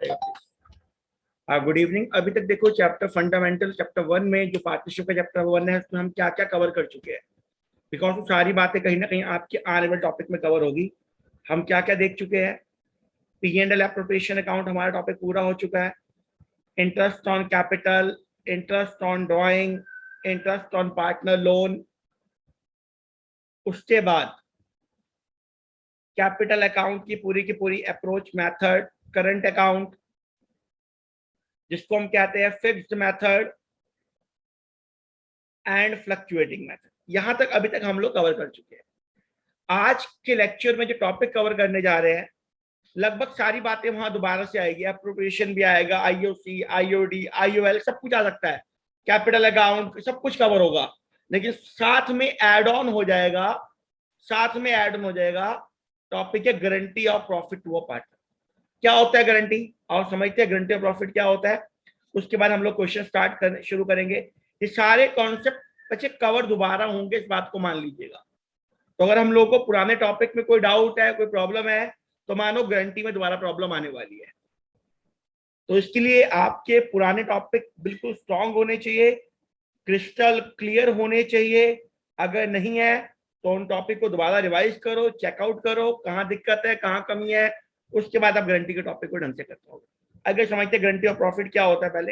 जाएगा please. Good evening. अभी तक देखो चैप्टर फंडामेंटल चैप्टर 1 में जो पार्टनरशिप का चैप्टर 1 है उसमें हम क्या क्या कवर कर चुके हैं, बिकॉज वो सारी बातें कहीं ना कहीं आपके आने वाले टॉपिक में कवर होगी। हम क्या क्या देख चुके हैं। P&L एप्रोप्रिएशन अकाउंट हमारा टॉपिक पूरा हो चुका है। Interest on capital, interest on drawing, interest on partner loan. उसके बाद कैपिटल अकाउंट की पूरी अप्रोच मेथड, करंट अकाउंट जिसको हम कहते हैं fixed method and fluctuating method. यहां तक अभी तक हम लोग कवर कर चुके हैं। आज के लेक्चर में जो टॉपिक कवर करने जा रहे हैं लगभग सारी बातें वहां दोबारा से आएगी। एप्रोप्रिएशन भी आएगा, आईओसी, आईओडी, आईओएल सब कुछ आ सकता है, कैपिटल अकाउंट सब कुछ कवर होगा। लेकिन साथ में ऐड ऑन हो जाएगा, टॉपिक है guarantee of profit to a partner. क्या होता है गारंटी, और समझते हैं गारंटी ऑफ प्रॉफिट क्या होता है। उसके बाद हम लोग क्वेश्चन शुरू करेंगे। ये सारे कॉन्सेप्ट बच्चे कवर दोबारा होंगे, इस बात को मान लीजिएगा। तो अगर हम लोग को पुराने टॉपिक में कोई डाउट है, कोई प्रॉब्लम है, तो मानो गारंटी में दोबारा प्रॉब्लम आने वाली है। तो इसके लिए आपके पुराने टॉपिक बिल्कुल स्ट्रांग होने चाहिए, क्रिस्टल क्लियर होने चाहिए। अगर नहीं है तो उन टॉपिक को दोबारा रिवाइज करो, चेकआउट करो कहाँ दिक्कत है, कहाँ कमी है। उसके बाद आप गारंटी के टॉपिक को ढंग से कर पाओगे। अगर समझते गारंटी ऑफ प्रॉफिट क्या होता है, पहले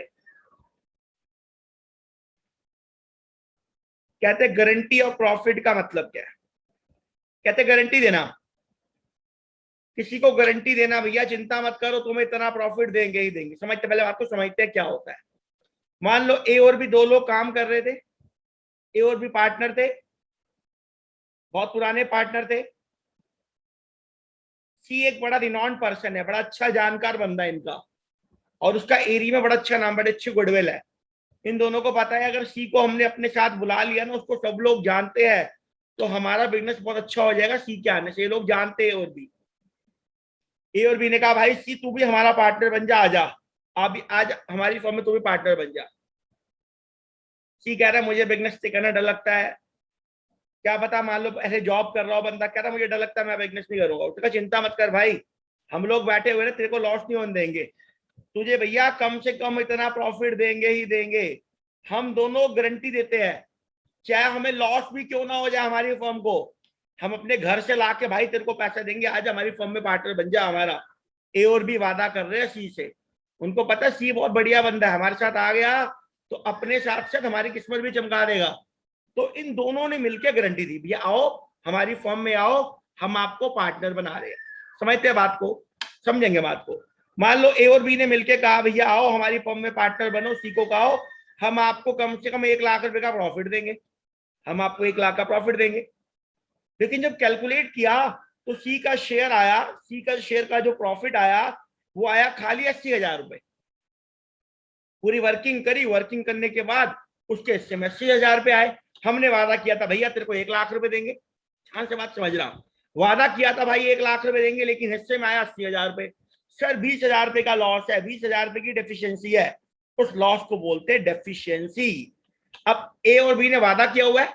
कहते हैं गारंटी ऑफ प्रॉफिट का मतलब क्या है। कहते गारंटी देना, किसी को गारंटी देना, भैया चिंता मत करो तुम्हें इतना प्रॉफिट देंगे ही देंगे। समझते, पहले आपको समझते हैं क्या होता है। मान लो ए और बी दो लोग काम कर रहे थे, ए और बी पार्टनर थे, बहुत पुराने पार्टनर थे। सी एक बड़ा रिनॉन्ड पर्सन है, बड़ा अच्छा जानकार बंदा है इनका, और उसका एरिया में बड़ा अच्छा नाम, बड़े अच्छी गुडविल है। इन दोनों को पता है अगर सी को हमने अपने साथ बुला लिया ना, उसको सब लोग जानते हैं, तो हमारा बिजनेस बहुत अच्छा हो जाएगा सी के आने से। ये लोग जानते हैं। और भी ए और बी ने कहा भाई सी तू भी हमारा पार्टनर बन जा, आजा अभी आज हमारी फर्म में तू भी पार्टनर बन जा। सी कह रहा है मुझे बिजनेस से करना डर लगता है, क्या पता मान लो ऐसे जॉब कर रहा हो बंदा, कह रहा मुझे डर लगता है मैं बिजनेस नहीं करूंगा। उसने कहा चिंता मत कर भाई, हम लोग बैठे हुए ना, तेरे को लॉस नहीं होने देंगे, तुझे भैया कम से कम इतना प्रॉफिट देंगे ही देंगे। हम दोनों गारंटी देते हैं, चाहे हमें लॉस भी क्यों ना हो जाए हमारी फर्म को, हम अपने घर से लाके भाई तेरे को पैसा देंगे, आज हमारी फर्म में पार्टनर बन जा हमारा। ए और बी वादा कर रहे हैं सी से, उनको पता है सी बहुत बढ़िया बंदा है, हमारे साथ आ गया तो अपने साथ साथ हमारी किस्मत भी चमका देगा। तो इन दोनों ने मिलकर गारंटी दी, भैया आओ हमारी फर्म में आओ, हम आपको पार्टनर बना रहे हैं। समझते हैं बात को, समझेंगे बात को। मान लो ए और बी ने मिलकर कहा भैया आओ हमारी फर्म में पार्टनर बनो, सी को कहो हम आपको कम से कम 1 लाख रुपए का प्रॉफिट देंगे, हम आपको 1 लाख का प्रॉफिट देंगे। लेकिन जब कैलकुलेट किया तो सी का शेयर आया, सी का शेयर का जो प्रॉफिट आया वो आया खाली 80,000 रुपए। पूरी वर्किंग करी, वर्किंग करने के बाद उसके हिस्से में 80,000 रुपए आए। हमने वादा किया था भैया तेरे को 1 लाख रुपए देंगे, ध्यान से बात समझ रहा हूं, वादा किया था भाई 1 लाख रुपए देंगे, लेकिन हिस्से में आया 80,000 रुपए। सर 20,000 रुपए का लॉस है, 20,000 रुपए की डेफिशिएंसी है, उस लॉस को बोलते हैं डेफिशिएंसी। अब ए और बी ने वादा किया हुआ है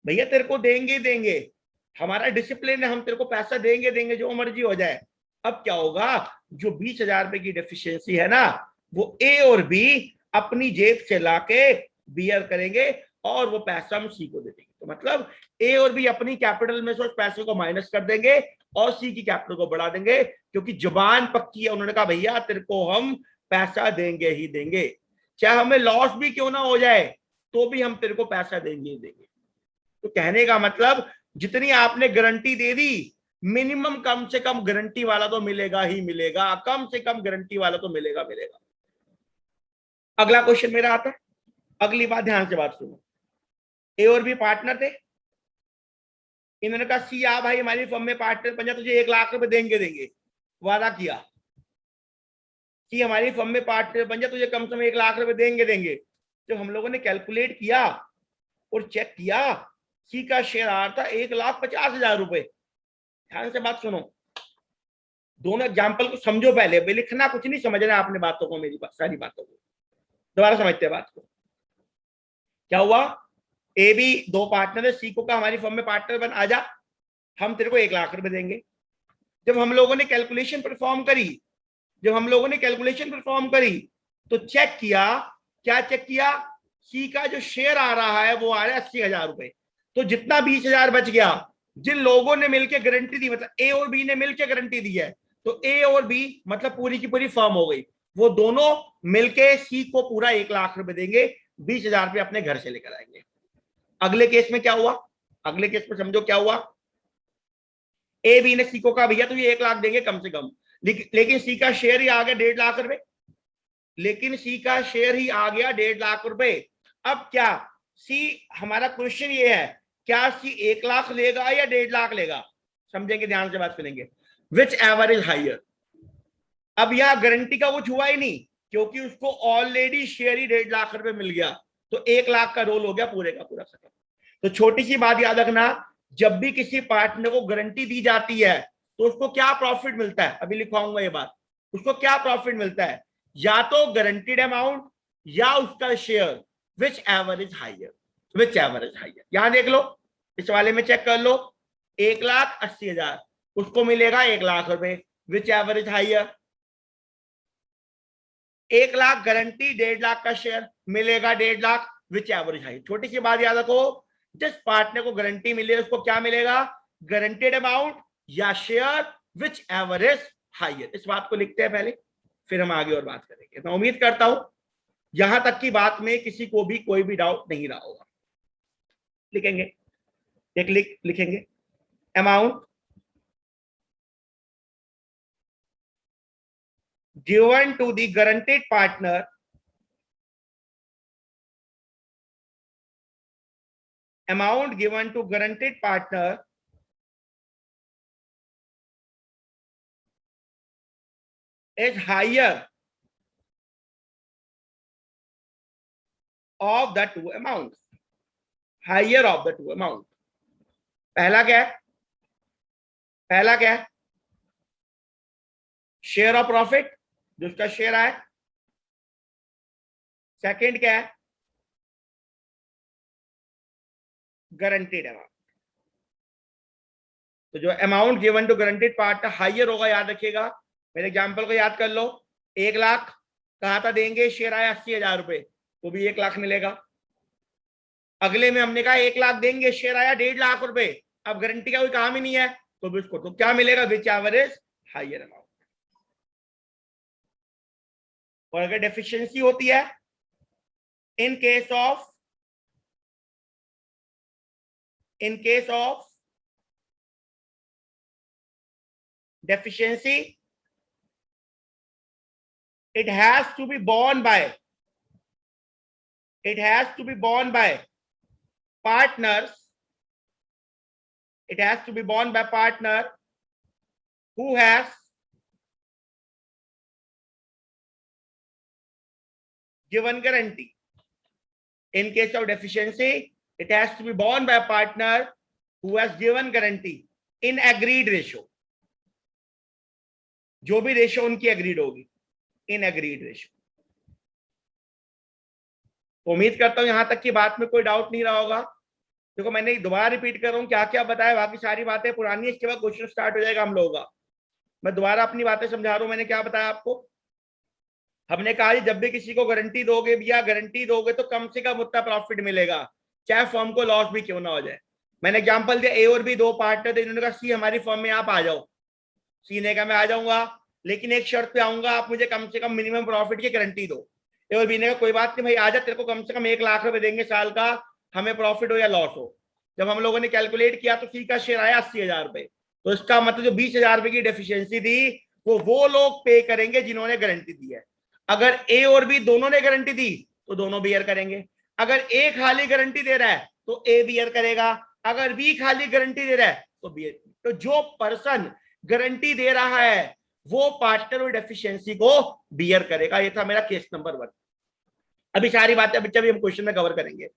भैया तेरे को देंगे देंगे, हमारा डिसिप्लिन है, हम तेरे को पैसा देंगे देंगे जो मर्जी हो जाए। अब क्या होगा, जो 20,000 रुपए की डेफिशिएंसी है ना, वो ए और बी अपनी जेब से लाके बियर करेंगे और वो पैसा हम सी को दे देंगे। तो मतलब ए और बी अपनी कैपिटल में से उस पैसे को माइनस कर देंगे और सी की कैपिटल को बढ़ा देंगे, क्योंकि जुबान पक्की है। उन्होंने कहा भैया तेरे को हम पैसा देंगे ही देंगे, चाहे हमें लॉस भी क्यों ना हो जाए तो भी हम तेरे को पैसा देंगे ही देंगे। तो कहने का मतलब जितनी आपने गारंटी दे दी, मिनिमम कम से कम गारंटी वाला तो मिलेगा ही मिलेगा, कम से कम गारंटी वाला तो मिलेगा मिलेगा। अगला क्वेश्चन मेरा आता है, अगली बात ध्यान से बात सुनो। ए और बी पार्टनर थे, इन्होंने कहा सी आ भाई हमारी फर्म में पार्टनर बन जा, तुझे 1 लाख रुपए देंगे देंगे, वादा किया। सी हमारी फर्म में पार्टनर बन जा, तुझे कम से कम 1 लाख रुपए देंगे देंगे। जब हम लोगों ने कैलकुलेट किया और चेक किया, सी का शेयर आ रहा था 1,50,000 रुपए। ध्यान से बात सुनो, दोनों एग्जाम्पल को समझो, पहले लिखना कुछ नहीं, समझना आपने बातों को, मेरी सारी बातों को दोबारा समझते हैं बात को। क्या हुआ, ए बी दो पार्टनर है, सी को कहा हमारी फर्म में पार्टनर बन आजा, हम तेरे को 1 लाख रुपए देंगे। जब हम लोगों ने कैलकुलेशन परफॉर्म करी जब हम लोगों ने कैलकुलेशन परफॉर्म करी तो चेक किया, क्या चेक किया, सी का जो शेयर आ रहा है वो आ रहा है 80,000 रुपए। तो जितना 20,000 बच गया, जिन लोगों ने मिलकर गारंटी दी, मतलब ए और बी ने मिलकर गारंटी दी है, तो ए और बी मतलब पूरी की पूरी फर्म हो गई, वो दोनों मिलके सी को पूरा 1,00,000 रुपए देंगे, 20,000 रुपए अपने घर से लेकर आएंगे। अगले केस में क्या हुआ, अगले केस में समझो क्या हुआ, ए बी ने सी को कहा भैया तो ये 1,00,000 देंगे कम से कम, लेकिन सी का शेयर ही आ गया 1,50,000 रुपए, लेकिन सी का शेयर ही आ गया 1,50,000 रुपए। अब क्या सी, हमारा क्वेश्चन ये है, क्या सी 1,00,000 लेगा या 1,50,000 लेगा, समझेंगे, ध्यान से बात करेंगे, विच एवर इज हाइयर। अब यहां गारंटी का कुछ हुआ ही नहीं, क्योंकि उसको ऑलरेडी शेयर ही 1,50,000 रुपए मिल गया, तो 1,00,000 का रोल हो गया पूरे का पूरा खत्म। तो छोटी सी बात याद रखना, जब भी किसी पार्टनर को गारंटी दी जाती है तो उसको क्या प्रॉफिट मिलता है, अभी लिखवाऊंगा ये बात, उसको क्या प्रॉफिट मिलता है, या तो गारंटीड अमाउंट या उसका share, which ever is higher, which ever is higher. यहां देख लो, इस वाले में चेक कर लो, 1,80,000 उसको मिलेगा 1,00,000 रुपए, which ever is higher. 1,00,000 guarantee, 1,50,000 का शेयर, मिलेगा 1,50,000, विच एवर इज हाइयर। छोटी सी बात याद रखो, जिस पार्टनर को गारंटी मिले उसको क्या मिलेगा, गारंटेड अमाउंट या share, which ever is higher. इस बात को लिखते हैं पहले, फिर हम आगे और बात करेंगे। मैं उम्मीद करता हूं यहां तक की बात में किसी को भी कोई भी डाउट नहीं रहा होगा। लिखेंगे, लिखेंगे amount given to the guaranteed partner amount given to guaranteed partner is higher of the two amounts, higher of the two amount। पहला क्या है, पहला क्या है, शेयर ऑफ प्रॉफिट, जो उसका शेयर आए। सेकंड क्या है, गारंटीड अमाउंट। तो जो amount given to guaranteed partner higher होगा, याद रखिएगा, मेरे एग्जांपल को याद कर लो, 1,00,000 कहा था देंगे, शेयर आया 80,000 रुपए, तो भी 1,00,000 मिलेगा। अगले में हमने कहा 1,00,000 देंगे, शेयर आया 1,50,000 रुपए, अब गारंटी का कोई काम ही नहीं है, तो भी उसको तो क्या मिलेगा, which ever is higher amount. और अगर डेफिशिएंसी होती है, इन case of deficiency, it has to be borne by partners, it has to be borne by partner who has given guarantee। In case of deficiency, it has to be borne by a partner who has given guarantee in agreed ratio, जो भी ratio उनकी agreed होगी, इन agreed ratio. तो उम्मीद करता हूं यहां तक की बात में कोई डाउट नहीं रहा होगा। देखो मैंने दोबारा रिपीट कर रहा हूं, क्या क्या बताया, बाकी सारी बातें पुरानी है, इसके बाद क्वेश्चन स्टार्ट हो जाएगा हम लोगों का। मैं दोबारा अपनी बातें समझा रहा हूं, मैंने क्या बताया आपको, हमने कहा जब भी किसी को गारंटी दोगे भैया, गारंटी दोगे तो कम से कम उतना प्रॉफिट मिलेगा, चाहे फर्म को लॉस भी क्यों ना हो जाए। मैंने एग्जांपल दिया, ए और बी दो पार्टनर थे, इन्होंने कहा सी हमारी फर्म में आप आ जाओ, सी ने कहा मैं आ जाऊंगा, लेकिन एक शर्त पे आऊंगा, आप मुझे कम से कम मिनिमम प्रॉफिट की गारंटी दो। ए और बी ने कहा कोई बात नहीं भाई आ जा, तेरे को कम से कम 1,00,000 रुपए देंगे साल का, हमें प्रॉफिट हो या लॉस हो। जब हम लोगों ने कैलकुलेट किया तो सी का शेयर आया 80,000 रुपए, तो इसका मतलब जो 20,000 रुपए की डेफिशिएंसी थी वो लोग पे करेंगे जिन्होंने गारंटी दी है। अगर ए और बी दोनों ने गारंटी दी तो दोनों बियर करेंगे, अगर ए खाली गारंटी दे रहा है तो ए बियर करेगा, अगर बी खाली गारंटी दे रहा है तो बियर। तो जो पर्सन गारंटी दे रहा है वो पार्टनर और डेफिशिएंसी को बियर करेगा। ये था मेरा केस नंबर 1। अभी सारी बातें अभी हम क्वेश्चन में कवर करेंगे।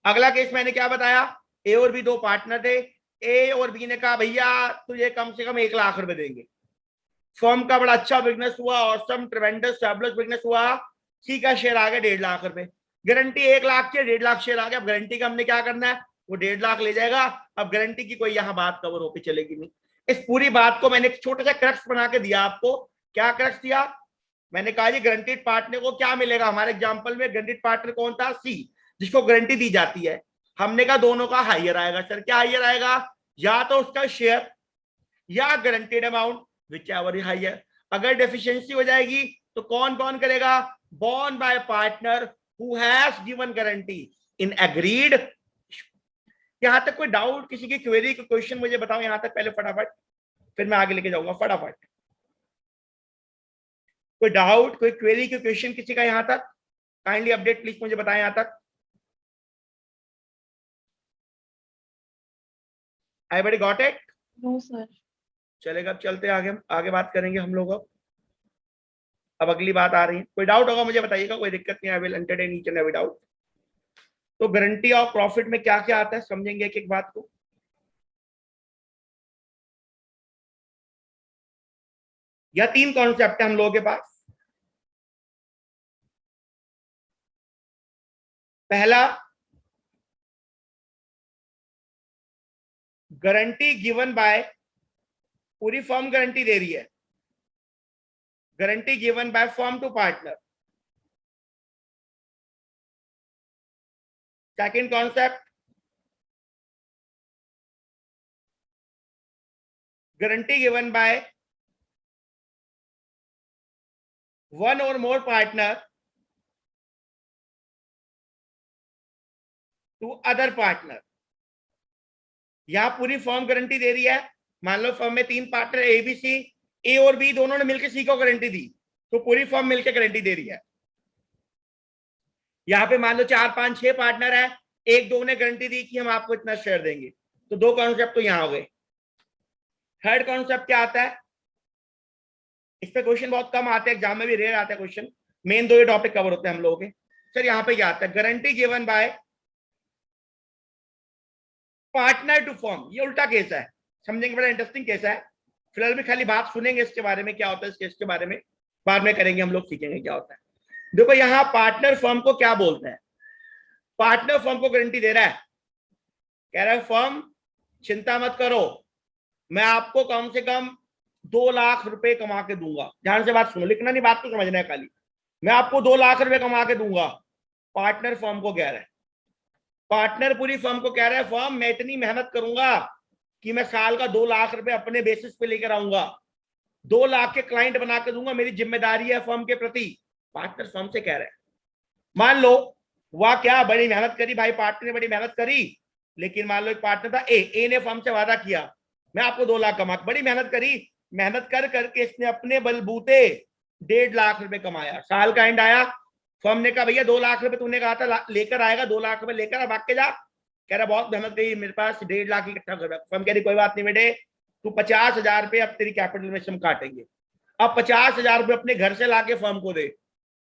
अगला केस मैंने क्या बताया, ए और बी दो पार्टनर थे, ए और बी ने कहा भैया तुझे कम से कम 1,00,000 रुपए देंगे, फर्म का बड़ा अच्छा बिजनेस हुआ, ऑसम ट्रेमेंडस फैबुलस बिजनेस हुआ, सी का शेयर आ गया 1,50,000 रुपए, गारंटी 1,00,000 की, 1,50,000 शेयर आ गया। अब गारंटी का हमने क्या करना है, वो 1,50,000 ले जाएगा। अब गारंटी की कोई यहाँ बात कवर होकर चलेगी नहीं। इस पूरी बात को मैंने एक छोटा सा क्रक्स बना के दिया आपको। क्या क्रक्स दिया, मैंने कहा जी गारंटीड पार्टनर को क्या मिलेगा, हमारे एग्जांपल में गारंटीड पार्टनर कौन था, सी, जिसको गारंटी दी जाती है। हमने कहा दोनों का हायर आएगा। सर क्या हायर आएगा, या तो उसका शेयर या guaranteed amount, which ever higher. अगर डेफिशिएंसी हो जाएगी तो कौन कौन करेगा, borne by partner who has given guarantee in agreed. यहां तक कोई डाउट, किसी की क्वेरी, क्वेश्चन मुझे बताओ यहां तक पहले फटाफट, फिर मैं आगे लेके जाऊंगा फटाफट। कोई डाउट, कोई क्वेरी, कोई क्वेश्चन किसी का यहां तक, काइंडली अपडेट प्लीज मुझे बताएं यहां तक। Everybody got it? No sir. चलेगा, अब चलते आगे, आगे बात करेंगे हम लोग। अब अगली बात आ रही है, कोई डाउट होगा मुझे बताइएगा, कोई दिक्कत नहीं, I will entertain each and every doubt. तो गारंटी ऑफ प्रॉफिट में क्या क्या आता है समझेंगे एक एक बात को। या तीन कॉन्सेप्ट है हम लोगों के पास। पहला, गारंटी गिवन बाय, पूरी फर्म गारंटी दे रही है, guarantee given by firm to partner. Second concept, guarantee given by one और more partner to other partner. यहां पूरी फर्म गारंटी दे रही है, मान लो फर्म में तीन पार्टनर ए बी सी, ए और बी दोनों ने मिलकर सी को गारंटी दी, तो पूरी फर्म मिलकर गारंटी दे रही है। यहाँ पे मान लो 4 5 6 पार्टनर है, एक दो ने गारंटी दी कि हम आपको इतना शेयर देंगे, तो दो कॉन्सेप्ट तो यहाँ हो गए। थर्ड कॉन्सेप्ट क्या आता है, इस पे क्वेश्चन बहुत कम आते हैं, एग्जाम में भी रेयर आता है क्वेश्चन, मेन दो ये टॉपिक कवर होते हैं हम लोगों के। सर यहाँ पे क्या आता है, guarantee given by partner to firm, ये उल्टा केस है, समझेंगे, बड़ा इंटरेस्टिंग केस है। फिलहाल भी खाली बात सुनेंगे इसके बारे में, क्या होता है इस केस के बारे में, बाद में करेंगे हम लोग, सीखेंगे क्या होता है। देखो यहाँ पार्टनर फर्म को क्या बोलते हैं, पार्टनर फर्म को गारंटी दे रहा है, कह रहा है फर्म चिंता मत करो, मैं आपको कम से कम 2 लाख रुपए कमा के दूंगा। ध्यान से बात सुनो, लिखना नहीं, बात को समझना है खाली। मैं आपको 2 लाख रुपए कमा के दूंगा, पार्टनर फर्म को कह रहा है। पार्टनर पूरी फर्म को कह रहा है, फर्म मैं इतनी मेहनत करूंगा कि मैं साल का 2 लाख रुपए अपने बेसिस पे लेकर आऊंगा, 2 लाख के क्लाइंट बना के दूंगा, मेरी जिम्मेदारी है फर्म के प्रति। पार्टनर फर्म से कह रहे हैं। मान लो वह क्या बड़ी मेहनत करी भाई, पार्टनर ने बड़ी मेहनत करी, लेकिन मान लो एक पार्टनर था ए ने फर्म से वादा किया मैं आपको 2 लाख कमा, बड़ी मेहनत करी, मेहनत कर करके इसने अपने बलबूते 1.5 लाख रुपए कमाया। साल का एंड आया, फर्म ने कहा भैया 2 लाख रुपए तूने कहा था लेकर आएगा, 2 लाख रुपए लेकर भाग के जा। कह रहा बहुत मेहनत करी, मेरे पास 1.5 लाख इकट्ठा कर। फर्म कह रही कोई बात नहीं बेटे, तू 50,000 रुपए अब तेरी कैपिटल में से हम काटेंगे। अब 50,000 रुपए अपने घर से लाके फर्म को दे,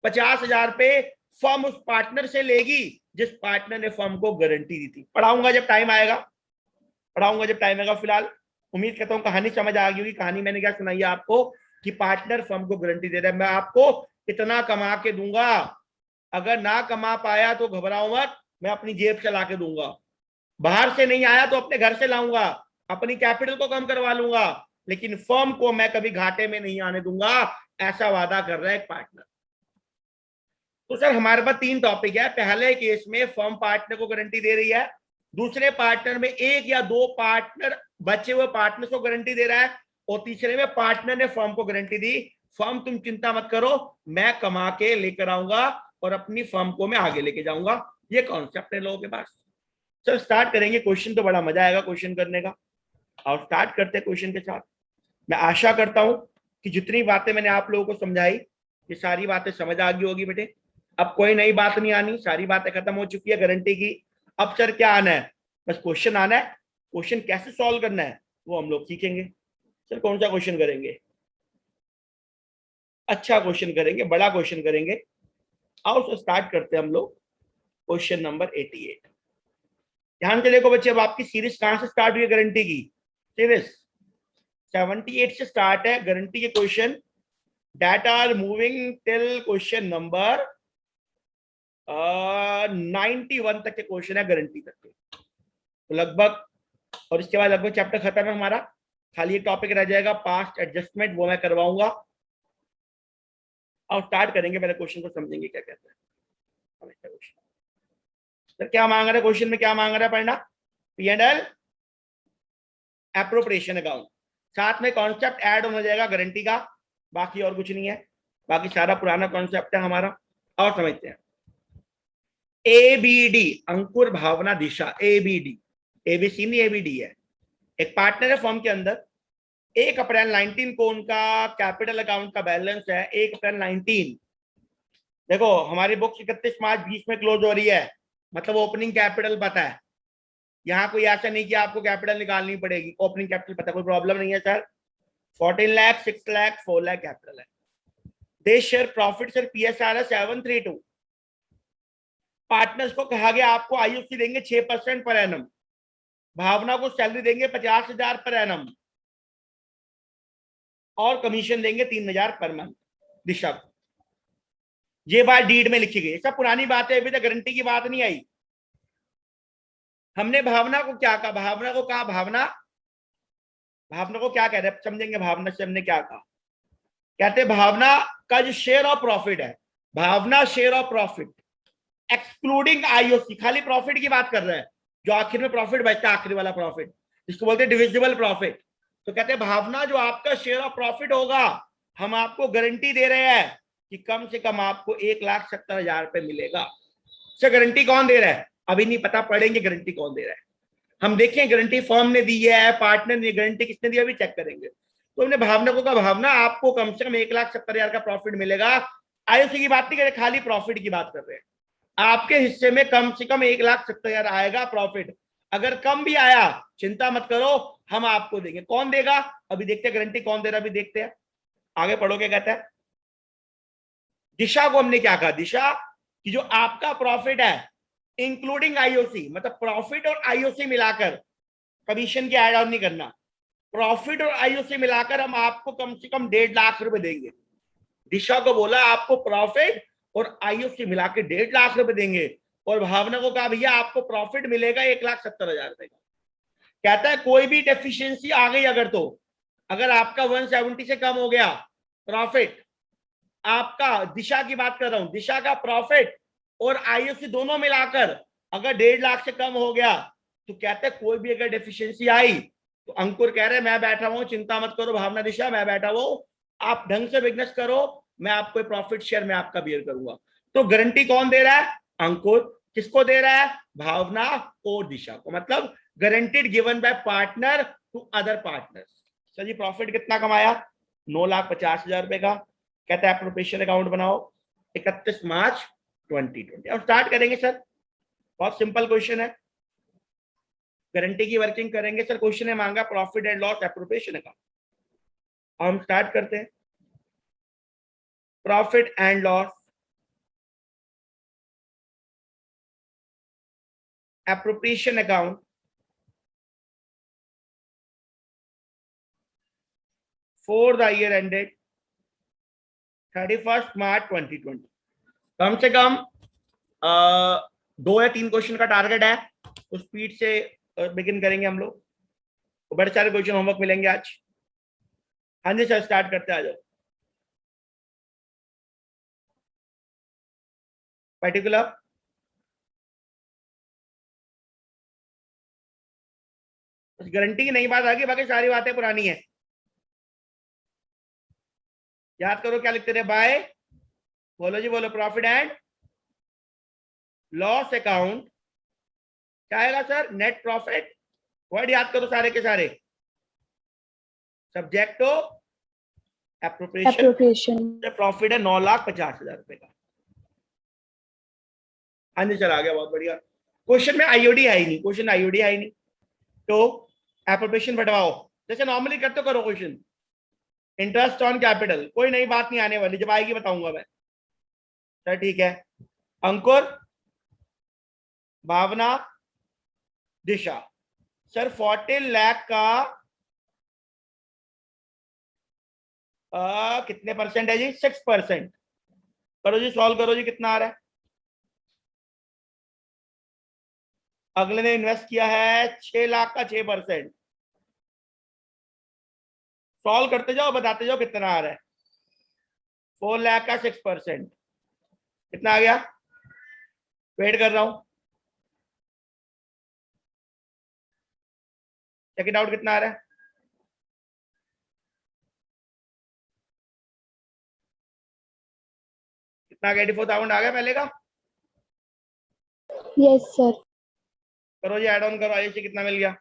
50,000 रुपए फर्म उस पार्टनर से लेगी जिस पार्टनर ने फर्म को गारंटी दी थी। पढ़ाऊंगा जब टाइम आएगा, पढ़ाऊंगा जब टाइम आएगा। फिलहाल उम्मीद करता हूं कहानी समझ आ गई होगी। कहानी मैंने क्या सुनाई है आपको, कि पार्टनर फर्म को गारंटी दे रहा है, मैं आपको इतना कमा के दूंगा, अगर ना कमा पाया तो घबराओ मत, मैं अपनी जेब से ला के दूंगा, बाहर से नहीं आया तो अपने घर से लाऊंगा, अपनी कैपिटल को कम करवा लूंगा, लेकिन फर्म को मैं कभी घाटे में नहीं आने दूंगा, ऐसा वादा कर रहा है एक पार्टनर। तो सर हमारे पास तीन टॉपिक है। पहले केस में फर्म पार्टनर को गारंटी दे रही है, दूसरे पार्टनर में एक या दो पार्टनर बचे हुए पार्टनर को गारंटी दे रहा है, और तीसरे में पार्टनर ने फर्म को गारंटी दी, फर्म तुम चिंता मत करो, मैं कमा के लेकर आऊंगा और अपनी फर्म को मैं आगे लेके जाऊंगा। ये कॉन्सेप्ट है लोगों के पास। सर स्टार्ट करेंगे, क्वेश्चन तो बड़ा मजा आएगा क्वेश्चन करने का, और स्टार्ट करते हैं क्वेश्चन के साथ। मैं आशा करता हूं कि जितनी बातें मैंने आप लोगों को समझाई, ये सारी बातें समझ आ गई होगी बेटे। अब कोई नई बात नहीं आनी, सारी बातें खत्म हो चुकी है गारंटी की। अब सर क्या आना है, बस क्वेश्चन आना है, क्वेश्चन कैसे सॉल्व करना है वो हम लोग सीखेंगे। सर कौन सा क्वेश्चन करेंगे, अच्छा क्वेश्चन करेंगे, बड़ा क्वेश्चन करेंगे। आओ सर स्टार्ट करते हैं हम लोग क्वेश्चन नंबर 88। ध्यान से देखो बच्चे, अब आपकी सीरीज कहां से स्टार्ट हुई है गारंटी की, सीरीज 78 से स्टार्ट है गारंटी के question, that are moving till question number 91 तक के क्वेश्चन है गारंटी तक के, तो लगभग, और इसके बाद लगभग चैप्टर खत्म है हमारा। खाली एक टॉपिक रह जाएगा पास्ट एडजस्टमेंट, वो मैं करवाऊंगा। और स्टार्ट करेंगे, पहले क्वेश्चन को समझेंगे क्या कहते हैं। सर क्या मांग रहा है क्वेश्चन में, क्या मांग रहा है पढ़ना? P&L एप्रोप्रिएशन अकाउंट, साथ में कॉन्सेप्ट ऐड हो जाएगा गारंटी का, बाकी और कुछ नहीं है, बाकी सारा पुराना कॉन्सेप्ट है हमारा। और समझते हैं ABD, अंकुर भावना दिशा, ABD, ABC नहीं ABD है। एक पार्टनर है फर्म के अंदर, 1 अप्रैल 19 को उनका कैपिटल अकाउंट का बैलेंस है 1 अप्रैल 19। देखो हमारी बुक 31 मार्च 20 में क्लोज हो रही है, मतलब ओपनिंग कैपिटल पता है। यहाँ कोई ऐसा नहीं कि आपको कैपिटल निकालनी पड़ेगी, ओपनिंग कैपिटल पता, कोई प्रॉब्लम नहीं है सर। 14 लाख, 6 लाख, 4 लाख कैपिटल है। दे शेयर प्रॉफिट सर, PSR है 732। पार्टनर्स को कहा गया आपको IOC देंगे 6% पर एनम, भावना को सैलरी देंगे 50,000 पर एनम, और कमीशन देंगे 3,000 पर मंथ दिशा को। ये बात डीड में लिखी गई, सब पुरानी बात है, अभी तक गारंटी की बात नहीं आई। हमने भावना को क्या कहा, भावना को कहा, भावना को क्या कह रहे हैं समझेंगे। भावना से हमने क्या कहा, कहते भावना का जो शेयर ऑफ प्रॉफिट है, Bhavna share of profit excluding IOC, खाली प्रॉफिट की बात कर रहे हैं, जो आखिर में प्रॉफिट बचता है, आखिरी वाला प्रॉफिट, जिसको बोलते हैं डिविजिबल प्रॉफिट। तो कहते हैं भावना जो आपका शेयर ऑफ प्रॉफिट होगा, हम आपको गारंटी दे रहे हैं कि कम से कम आपको 1,70,000 रुपए मिलेगा। से गारंटी कौन दे रहा है अभी नहीं पता, पढ़ेंगे गारंटी कौन दे रहा है। हम देखें गारंटी फर्म ने दी है, पार्टनर ने, गारंटी किसने दी अभी चेक करेंगे। तो हमने भावना को कहा भावना आपको कम से कम 1,70,000 का प्रॉफिट मिलेगा। IOC की बात नहीं कर रहे, खाली प्रॉफिट की बात कर रहे हैं। आपके हिस्से में कम से कम 1,70,000 आएगा प्रॉफिट, अगर कम भी आया चिंता मत करो, हम आपको देंगे। कौन देगा अभी देखते हैं, गारंटी कौन दे रहा अभी देखते हैं, आगे पढ़ो क्या कहता है। दिशा को हमने क्या कहा, दिशा कि जो आपका प्रॉफिट है इंक्लूडिंग IOC, मतलब प्रॉफिट और IOC मिलाकर, कमीशन की ऐड ऑन नहीं करना, प्रॉफिट और IOC मिलाकर हम आपको कम से कम 1.5 लाख रुपए देंगे। दिशा को बोला आपको प्रॉफिट और IOC मिला के 1.5 लाख रुपए देंगे, और भावना को कहा भैया आपको प्रॉफिट मिलेगा 1,70,000 रुपए का। कहता है कोई भी डेफिशिएंसी आ गई अगर, तो अगर आपका 170 से कम हो गया प्रॉफिट, आपका दिशा की बात कर रहा हूं, दिशा का प्रॉफिट और IOC दोनों मिलाकर अगर 1.5 लाख से कम हो गया, तो कहते हैं कोई भी अगर डेफिशिएंसी आई, तो अंकुर कह रहे हैं मैं बैठा हूं, चिंता मत करो भावना दिशा, मैं बैठा हूं, आप ढंग से बिजनेस करो, मैं आपको प्रॉफिट शेयर मैं आपका बियर करूंगा। तो गारंटी कौन दे रहा है, अंकुर। किसको दे रहा है, भावना और दिशा को, मतलब guaranteed given by partner to other partners. Sir ji profit कितना कमाया, 9,50,000 रुपए का। कहता है एप्रोप्रिएशन अकाउंट बनाओ 31 मार्च 2020, और स्टार्ट करेंगे सर। बहुत सिंपल क्वेश्चन है, गारंटी की वर्किंग करेंगे सर। क्वेश्चन है मांगा profit and loss appropriation account, हम स्टार्ट करते हैं। Profit and loss appropriation account for the year ended 31 मार्च 2020। कम से कम 2 या 3 क्वेश्चन का टारगेट है, उस स्पीड से बिगिन करेंगे हम लोग। तो बड़े सारे क्वेश्चन होमवर्क मिलेंगे आज। हाँ जी सर स्टार्ट करते आ जाओ। पर्टिकुलर गारंटी की नई बात आ गई, बाकी सारी बातें पुरानी है। याद करो क्या लिखते थे, बाय, बोलो जी बोलो, प्रॉफिट एंड लॉस अकाउंट क्या आएगा सर, नेट प्रॉफिट। वर्ड याद करो सारे के सारे, सब्जेक्ट टू एप्रोप्रिएशन। प्रॉफिट है 9,50,000 रुपए का। हाँ जी चला गया, बहुत बढ़िया। क्वेश्चन में IOD है ही नहीं, क्वेश्चन IOD है ही नहीं, तो एप्रोप्रिएशन बंटवाओ जैसे नॉर्मली करते करो क्वेश्चन। इंटरेस्ट ऑन कैपिटल कोई नई बात नहीं आने वाली, जब आएगी बताऊंगा मैं सर, ठीक है। अंकुर, भावना, दिशा, सर 14 लाख का कितने परसेंट है जी, 6%। करो जी सॉल्व करो जी, कितना आ रहा है। अगले ने इन्वेस्ट किया है 6 लाख का 6%। सॉल्व करते जाओ, बताते जाओ कितना आ रहा है। 4 लाख का 6%, कितना आ गया? वेट कर रहा हूं, चेक इट आउट, कितना आ रहा है? कितना? 84,000 आ गया पहले का? Yes sir. करो जी, एड ऑन करो, आयुष से कितना मिल गया?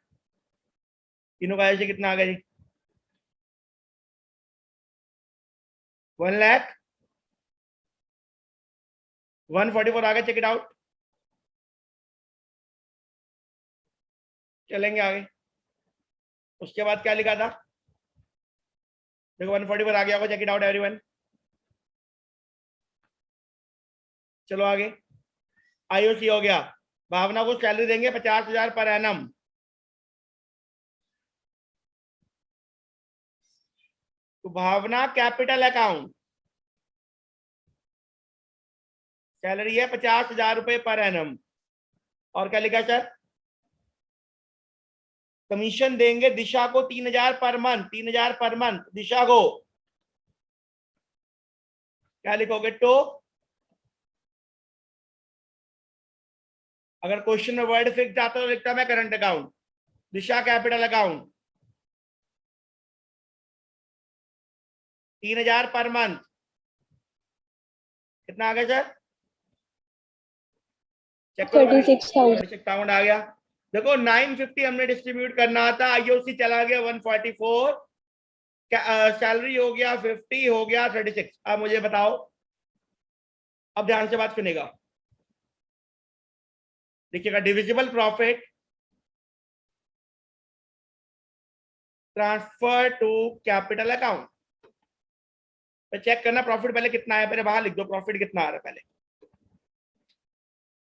तीनों का आयुष से कितना आ गया जी? 1,144 आ गया, चेक इट आउट। चलेंगे आगे। उसके बाद क्या लिखा था? देखो 144 आ गया होगा, चेक इट आउट एवरीवन। चलो आगे। आयुष हो गया। भावना को सैलरी देंगे 50,000 पर एनम। तो भावना कैपिटल अकाउंट, सैलरी है 50,000 रुपए पर एनम। और क्या लिखा सर? कमीशन देंगे दिशा को 3,000 पर मंथ, 3,000 पर मंथ दिशा को। क्या लिखोगे? तो अगर क्वेश्चन में वर्ड फिक्स आता तो लिखता मैं करंट अकाउंट, दिशा कैपिटल अकाउंट, 3,000 पर मंथ। कितना आ गया सर? चेक करो, 36,000। 36,000 आ गया। देखो 950 हमने डिस्ट्रीब्यूट करना था, आईओसी चला गया 144, सैलरी हो गया 50, हो गया 36। अब मुझे बताओ, अब ध्यान से बात सुनेगा, देखिएगा। Divisible profit transfer to capital account, तो चेक करना प्रॉफिट पहले कितना है, पहले बाहर लिख दो प्रॉफिट कितना आ रहा है, पहले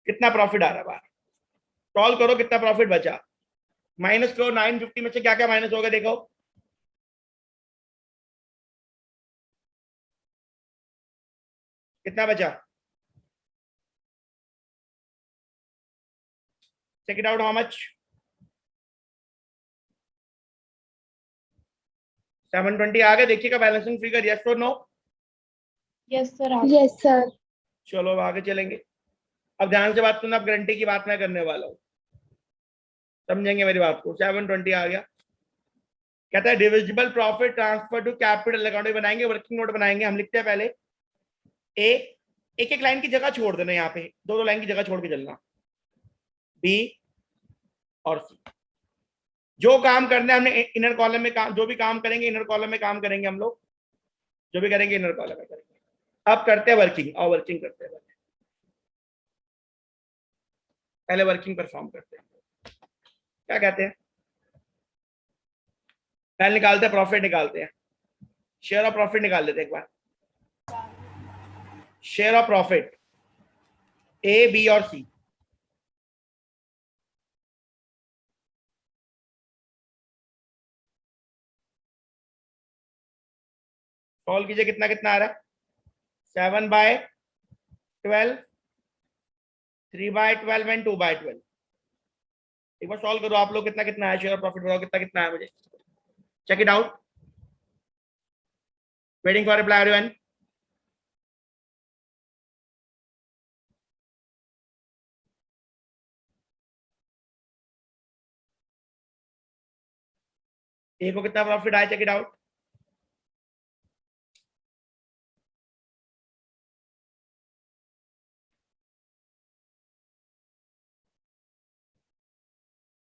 कितना प्रॉफिट आ रहा है बाहर, सॉल्व करो कितना प्रॉफिट बचा, माइनस करो 950 में से क्या क्या माइनस होगा, देखो कितना बचा। Check it out, how much? 720 आ गए। देखिएगा बैलेंसिंग फिगर, यस और no? Yes sir. Yes sir. चलो अब आगे चलेंगे। अब ध्यान से बात सुनना, अब गारंटी की बात मैं करने वाला हूं, समझेंगे मेरी बात को। 720 आ गया, कहता है divisible profit transfer to capital account बनाएंगे, वर्किंग नोट बनाएंगे। हम लिखते हैं पहले ए, एक एक लाइन की जगह छोड़ देना, यहाँ पे दो दो लाइन की जगह छोड़ के चलना, बी और सी। जो काम करना है हमने इनर कॉलम में काम, जो भी काम करेंगे इनर कॉलम में काम करेंगे हम लोग, जो भी करेंगे इनर कॉलम में करेंगे। अब करते हैं वर्किंग, और वर्किंग करते हैं, पहले वर्किंग परफॉर्म करते हैं। क्या कहते हैं? पहले निकालते हैं प्रॉफिट, निकालते हैं शेयर ऑफ प्रॉफिट, निकाल लेते हैं एक बार। Share of profit A, B और सी, सॉल्व कीजिए, कितना कितना आ रहा है? 7/12, 3/12 एंड 2/12। एक बार सॉल्व करो आप लोग, कितना कितना है शेयर ऑफ प्रॉफिट, बताओ कितना कितना है मुझे, check it out. Waiting for reply everyone. A को कितना प्रॉफिट आया, चेक इट आउट।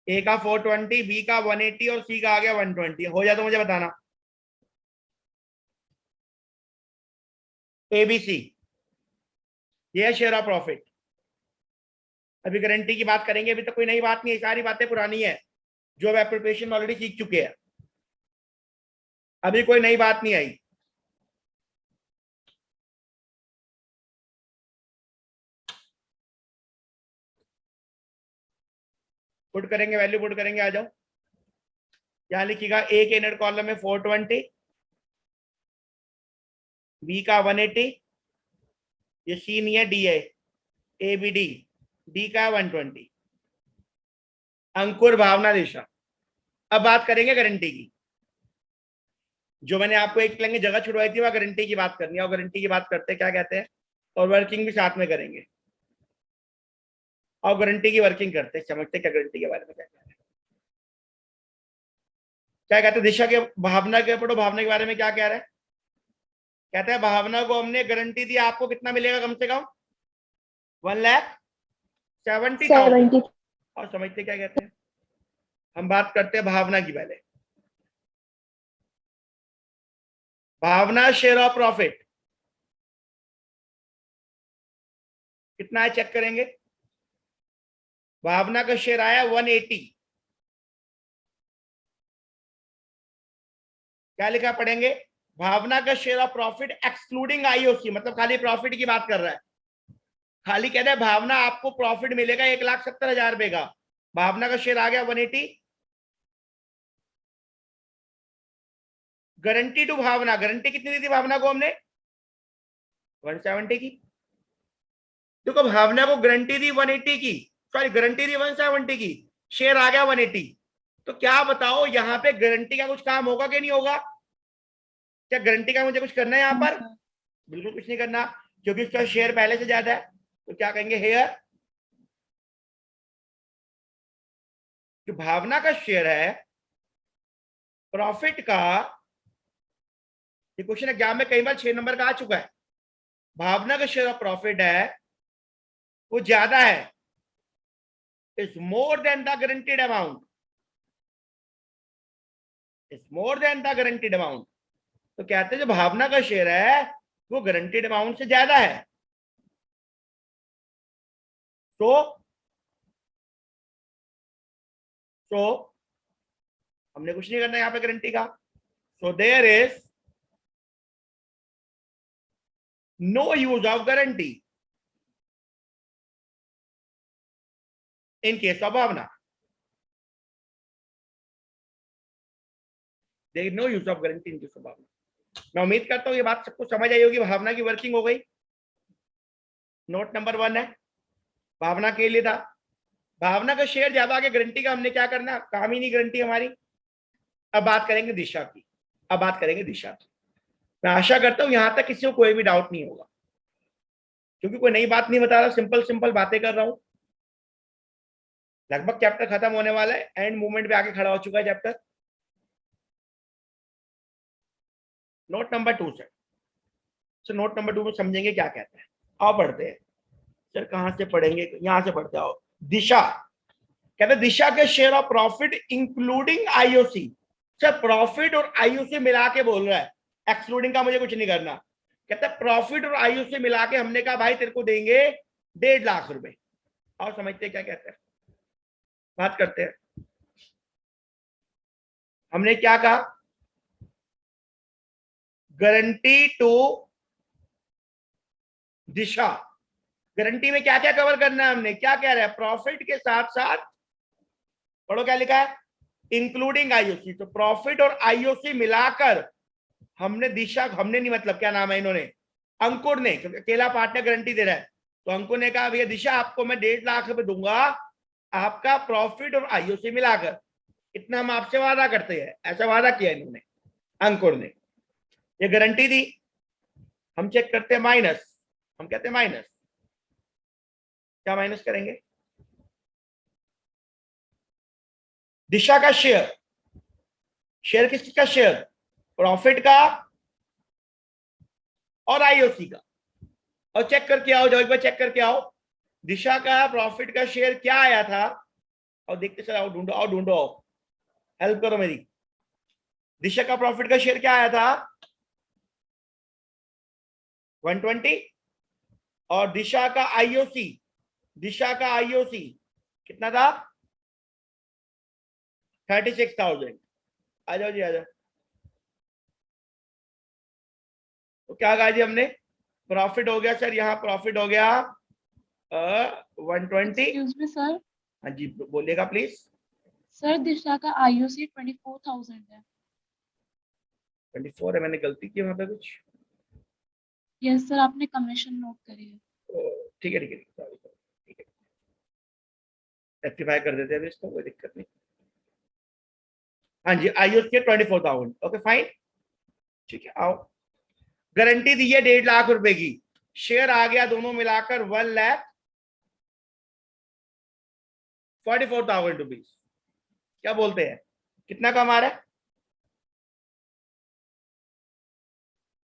ए का 420, बी का 180 और सी का आ गया 120। हो जाए तो मुझे बताना। एबीसी, ये है शेयर ऑफ प्रॉफिट। अभी गारंटी की बात करेंगे, अभी तो कोई नई बात नहीं है, सारी बातें पुरानी है जो अब प्रिपरेशन में ऑलरेडी सीख चुके हैं, अभी कोई नई बात नहीं आई। पुट करेंगे, वैल्यू पुट करेंगे, आ जाओ। यहां लिखिएगा ए के इनर कॉलम में 420, बी का 180, ये सी नहीं है डी है, ए बी डी, डी का 120। अंकुर, भावना, दिशा। अब बात करेंगे गारंटी की। जो मैंने आपको एक लेंगे जगह छुड़वाई थी, वह गारंटी की बात करनी है, और गारंटी की बात करते क्या कहते हैं, और वर्किंग भी साथ में करेंगे, और गारंटी की वर्किंग करते समझते क्या गारंटी के बारे में क्या कहते हैं। क्या कहते हैं दिशा के भावना के पढ़ो, भावना के बारे में क्या कह रहा है, कहते हैं भावना को हमने गारंटी दी, आपको कितना मिलेगा कम से कम 1,70,000। और समझते क्या कहते हैं, हम बात करते हैं भावना की पहले। भावना शेयर ऑफ प्रॉफिट कितना है चेक करेंगे। भावना का शेयर आया 180, क्या लिखा पढ़ेंगे, भावना का share of profit excluding IOC, मतलब खाली प्रॉफिट की बात कर रहा है, खाली कह रहा है भावना आपको प्रॉफिट मिलेगा 1,70,000 रुपए का, भावना का शेयर आ गया 180। गारंटी टू भावना, गारंटी कितनी दी थी भावना को हमने 170 की। देखो भावना को गारंटी दी 180 की, सॉरी गारंटी दी 170 की, शेयर आ गया 180। तो क्या बताओ यहाँ पे गारंटी का कुछ काम होगा कि नहीं होगा, क्या गारंटी का मुझे कुछ करना है यहाँ पर, बिल्कुल कुछ नहीं करना, क्योंकि उसका शेयर पहले से ज्यादा है। तो क्या कहेंगे हेयर, जो भावना का शेयर है प्रॉफिट का, ये क्वेश्चन एग्जाम में कई बार 6 नंबर का आ चुका है, भावना का शेयर ऑफ प्रॉफिट है वो ज्यादा है, is more than the guaranteed amount, is more than the guaranteed amount. तो कहते हैं जो भावना का शेयर है वो गारंटीड अमाउंट से ज्यादा है। तो तो हमने कुछ नहीं करना यहाँ पे गारंटी का, so there is no use of guarantee in case of Bhavna, there is no use of guarantee in case of Bhavna. मैं उम्मीद करता हूं ये बात सबको समझ आई होगी, भावना की वर्किंग हो गई। नोट नंबर 1 है, भावना के लिए था, भावना का शेयर ज्यादा आगे, गारंटी का हमने क्या करना, काम ही नहीं गारंटी हमारी। अब बात करेंगे दिशा की, अब बात करेंगे दिशा की। मैं आशा करता हूं यहां तक किसी को कोई भी डाउट नहीं होगा, क्योंकि कोई नई बात नहीं बता रहा, सिंपल सिंपल बातें कर रहा हूं। लगभग चैप्टर खत्म होने वाला है, एंड मूवमेंट पे आके खड़ा हो चुका है चैप्टर। नोट नंबर 2 से, सो नोट नंबर 2 में समझेंगे क्या कहते हैं। आओ पढ़ते हैं सर, कहां से पढ़ेंगे, यहां से पढ़ते आओ। दिशा कहते हैं दिशा के share of profit including IOC, sir profit और आईओसी मिला के बोल रहा है, एक्सक्लूडिंग का मुझे कुछ नहीं करना। कहता है प्रॉफिट और आईओसी मिला के हमने कहा भाई तेरे को देंगे 1.5 लाख रुपए। और समझते क्या कहते हैं, बात करते हैं। हमने क्या कहा, गारंटी टू दिशा, गारंटी में क्या क्या कवर करना है हमने, क्या कह रहा है, प्रॉफिट के साथ साथ, पढ़ो क्या लिखा है, इंक्लूडिंग आईओसी। तो प्रॉफिट और आईओसी मिलाकर हमने दिशा, हमने नहीं मतलब क्या नाम है इन्होंने, अंकुर ने, क्योंकि अकेला पार्टनर गारंटी दे रहा है, तो अंकुर ने कहा भैया दिशा आपको मैं 1.5 लाख रुपए दूंगा, आपका प्रॉफिट और आईओसी मिलाकर, इतना हम आपसे वादा करते हैं, ऐसा वादा किया इन्होंने, अंकुर ने, ये गारंटी दी। हम चेक करते हैं माइनस, हम कहते हैं माइनस, क्या माइनस करेंगे, दिशा का शेयर, शेयर किसका शेयर, प्रॉफिट का और आईओसी का, और चेक करके आओ, जाओ एक बार चेक करके आओ, दिशा का प्रॉफिट का शेयर क्या आया था, और देखते चलो, आओ ढूंढो, आओ ढूंढो, आओ हेल्प करो मेरी। दिशा का प्रॉफिट का शेयर क्या आया था 120, और दिशा का आईओसी, दिशा का आईओसी कितना था 36,000। आ जाओ जी, आ जाओ। तो क्या कहा जी हमने, प्रॉफिट हो गया सर, यहाँ प्रॉफिट हो गया 120। एक्सक्यूज मी सर, हाँ जी बोलिएगा प्लीज। सर दिशा का आईयूसी 24,000 है। 24 है, मैंने गलती की वहां पे कुछ, यस सर, आपने कमीशन नोट करी है। ठीक है ठीक है, सॉरी ठीक है, रेक्टिफाई कर देते हैं इसको, कोई दिक्कत नहीं। हाँ जी आईओसी के 24,000, ओके फाइन। ठीक है, आओ। गारंटी दी है 1.5 लाख रुपए की, शेयर आ गया दोनों मिलाकर 1,44,000 रुपीज। क्या बोलते हैं, कितना कमा रहा है?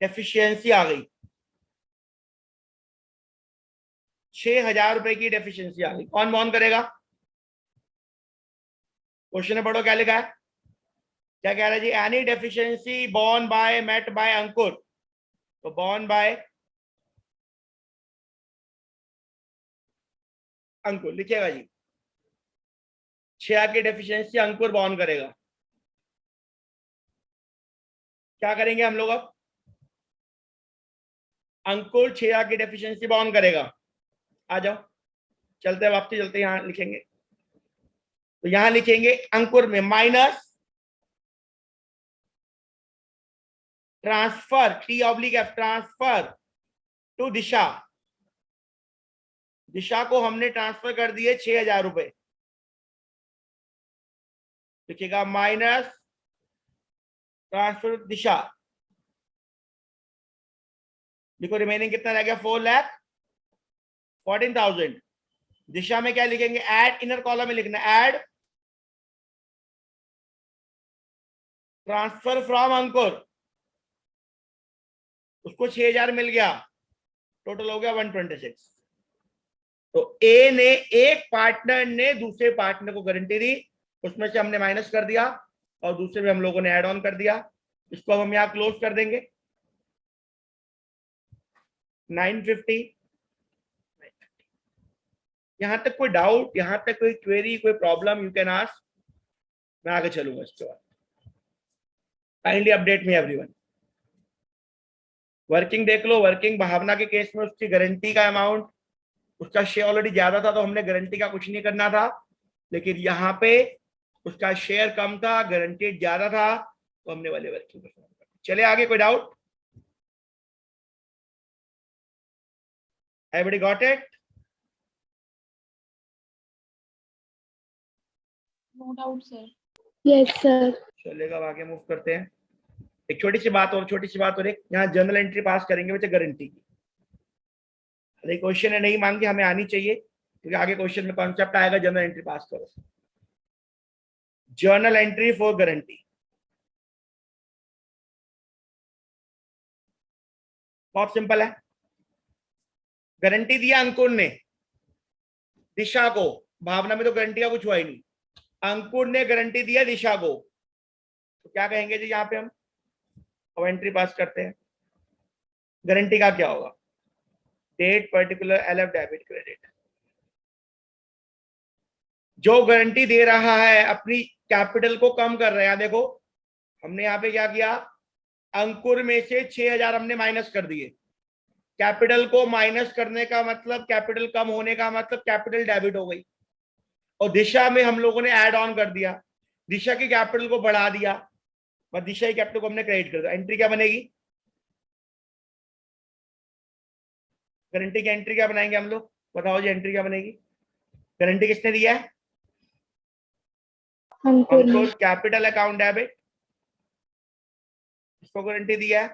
डेफिशिएंसी आ गई, 6,000 रुपए की डेफिशिएंसी आ गई। कौन बॉन्ड करेगा? क्वेश्चन में पढ़ो क्या लिखा है, क्या कह रहा है जी, any deficiency borne by met by Ankur. तो बॉर्न बाय अंकुर लिखिएगा जी, 6 की डेफिशिएंसी अंकुर बॉर्न करेगा। क्या करेंगे हम लोग अब, अंकुर 6 की डेफिशिएंसी बॉर्न करेगा। आ जाओ, चलते वापसी चलते, यहां लिखेंगे। तो यहां लिखेंगे अंकुर में minus transfer T/F transfer to Disha. Disha को हमने ट्रांसफर कर दिए 6,000 रुपए, लिखिएगा माइनस ट्रांसफर दिशा। देखो रिमेनिंग कितना रह गया, 4,14,000। दिशा में क्या लिखेंगे, ऐड, इनर कॉलम में लिखना ऐड ट्रांसफर फ्रॉम अंकुर, उसको 6,000 मिल गया, टोटल हो गया 126। तो ए ने, एक पार्टनर ने दूसरे पार्टनर को गारंटी दी, उसमें से हमने माइनस कर दिया और दूसरे में हम लोगों ने ऐड ऑन कर दिया। इसको अब हम यहां क्लोज कर देंगे। 950। यहां तक कोई डाउट, यहां तक कोई क्वेरी, कोई प्रॉब्लम, यू कैन आस्क, मैं आगे चलूंगा इसके बाद। काइंडली अपडेट मी एवरीवन। वर्किंग देख लो, वर्किंग भावना के केस में उसकी गारंटी का अमाउंट, उसका शेयर ऑलरेडी ज्यादा था तो हमने गारंटी का कुछ नहीं करना था, लेकिन यहाँ पे उसका शेयर कम था, गारंटी ज्यादा था, तो हमने वाले वर्किंग परफॉर्म कर। चले आगे, कोई doubt? Everybody got it? No doubt sir. Yes sir. चलेगा, अब आगे मूव करते हैं। एक छोटी सी बात और एक यहाँ जर्नल एंट्री पास करेंगे बच्चे गारंटी की। अरे क्वेश्चन है, नहीं मांगी, हमें आनी चाहिए, क्योंकि आगे क्वेश्चन में कॉन्सेप्ट आएगा, जर्नल एंट्री पास करो। जर्नल एंट्री फॉर गारंटी बहुत सिंपल है। गारंटी दिया अंकुर ने दिशा को, भावना में तो गारंटी का कुछ हुआ ही नहीं, अंकुर ने गारंटी दिया दिशा को, तो क्या कहेंगे जी यहाँ पे हम? अब एंट्री पास करते हैं। गारंटी का क्या होगा, date particular LF debit credit. जो गारंटी दे रहा है अपनी कैपिटल को कम कर रहे हैं, देखो हमने यहाँ पे क्या किया, अंकुर में से 6,000 हमने माइनस कर दिए। कैपिटल को माइनस करने का मतलब, कैपिटल कम होने का मतलब कैपिटल डेबिट हो गई। और दिशा में हम लोगों ने ऐड ऑन कर दिया, दिशा की कैपिटल को बढ़ा दिया, और दिशा की कैपिटल को हमने क्रेडिट कर दिया। एंट्री क्या बनेगी, गारंटी की एंट्री क्या बनाएंगे हम लोग, बताओ जी, एंट्री क्या बनेगी? गारंटी किसने दिया है? अंकुर, कैपिटल अकाउंट डेबिट, इसको गारंटी दिया है,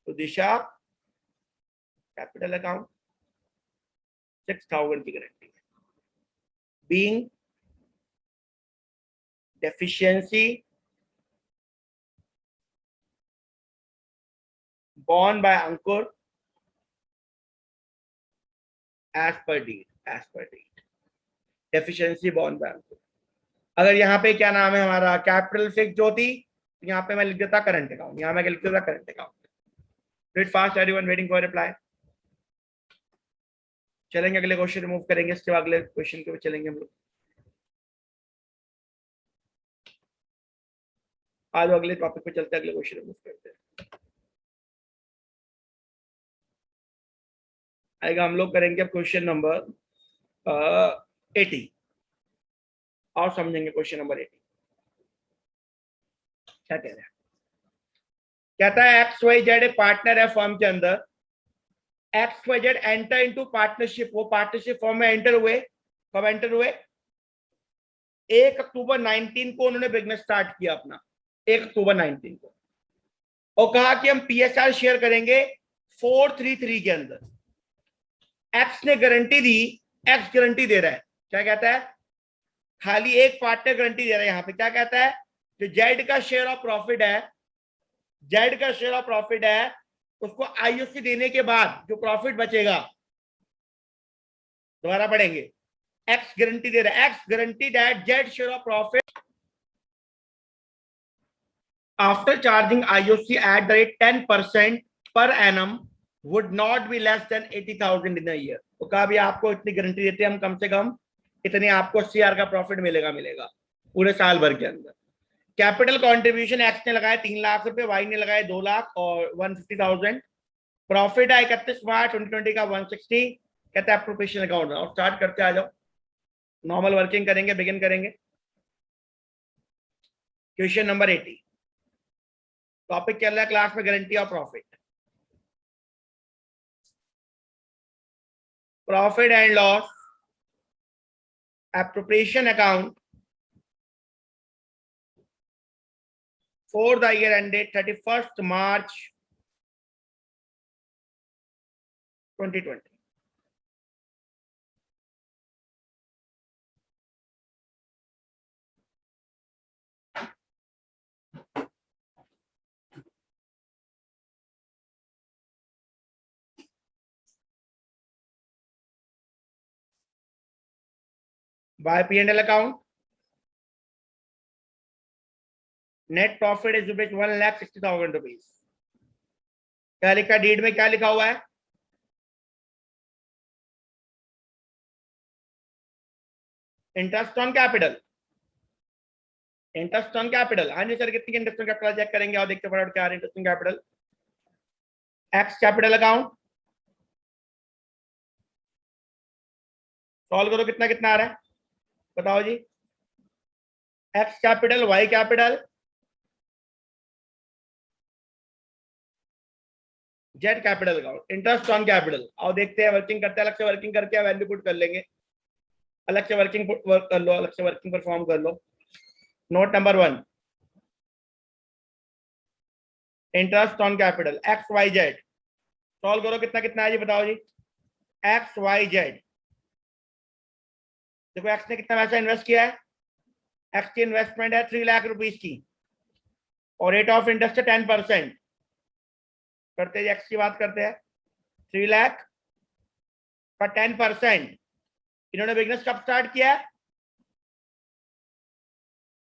तो दिशा कैपिटल अकाउंट 6,000 की गारंटी है। Being deficiency borne by Ankur as per deed, deficiency borne by अंकुर। अगर यहाँ पे क्या नाम है हमारा, कैपिटल फिक्स जो थी, यहाँ पे मैं लिख देता करंट अकाउंट, यहाँ मैं लिख देता current account. Read fast everyone, waiting for reply। चलेंगे अगले क्वेश्चन रिमूव करेंगे, इसके बाद अगले क्वेश्चन के ऊपर चलेंगे हम लोग। आज अगले टॉपिक पे चलते हैं, अगले क्वेश्चन रिमूव करते हैं। आएगा, हम लोग करेंगे अब क्वेश्चन नंबर 80 और समझेंगे क्वेश्चन नंबर 80 क्या कह रहे हैं। कहता है XYZ एक पार्टनर है फर्म के अंदर, XYZ एंटर इनटू पार्टनरशिप, वो पार्टनरशिप फर्म में एंटर हुए। कब एंटर हुए? 1 अक्टूबर 19 को उन्होंने बिजनेस स्टार्ट किया अपना, 1 अक्टूबर 19 को। और कहा कि हम पीएसआर शेयर करेंगे 433 के अंदर। एक्स ने गारंटी दी, एक्स गारंटी दे रहा है, क्या कहता है, खाली एक पार्टनर गारंटी दे रहा है। यहां पे क्या कहता है, जो जेड का शेयर ऑफ प्रॉफिट है, जेड का शेयर ऑफ प्रॉफिट है, उसको आईओसी देने के बाद जो प्रॉफिट बचेगा, दोबारा पढ़ेंगे, एक्स गारंटी दे रहा है, x guarantee that Z share of profit after charging IOC at the rate 10% per annum would not be less than 80,000 in a year. तो कहा भी आपको इतनी गारंटी देते हैं हम, कम से कम इतने आपको सीआर का प्रॉफिट मिलेगा पूरे साल भर के अंदर। कैपिटल कंट्रीब्यूशन एक्स ने लगाया 3 लाख रुपए, वाई ने लगाए 2 लाख और 150,000। प्रॉफिट है 31 मार्च 2020 का 160। कहता है एप्रोप्रिएशन अकाउंट। और स्टार्ट करते आ जाओ, नॉर्मल वर्किंग करेंगे, बिगिन करेंगे। क्वेश्चन नंबर 80, टॉपिक चल रहा है क्लास में guarantee of profit. Profit and loss appropriation account for the year ended 31st March 2020. By P&L account, net profit is rupees 1,60,000 rupees. क्या लिखा डीड में, क्या लिखा हुआ है, interest on capital, interest on capital. हाँ जी सर, कितनी इंटरेस्ट ऑन कैपिटल चेक करेंगे और देखते फटाफट क्या interest on capital. X capital account solve करो, कितना कितना आ रहा है बताओ जी। X capital, Y capital, Z capital account, interest on capital. और देखते हैं, वर्किंग करते हैं, अलग से वर्किंग करके वैल्यू पुट कर लेंगे, अलग से वर्किंग वर्क कर लो, अलग से वर्किंग परफॉर्म कर लो। Note number 1, interest on capital X Y Z, solve करो, कितना कितना है जी बताओ जी। एक्स वाई जेड, देखो एक्स ने कितना पैसा इन्वेस्ट किया है, एक्स की इन्वेस्टमेंट है 3 लाख रुपीस की और रेट ऑफ इंटरेस्ट है 10%। करते हैं एक्स की बात करते हैं, 3 लाख का 10%। इन्होंने बिजनेस कब स्टार्ट किया है,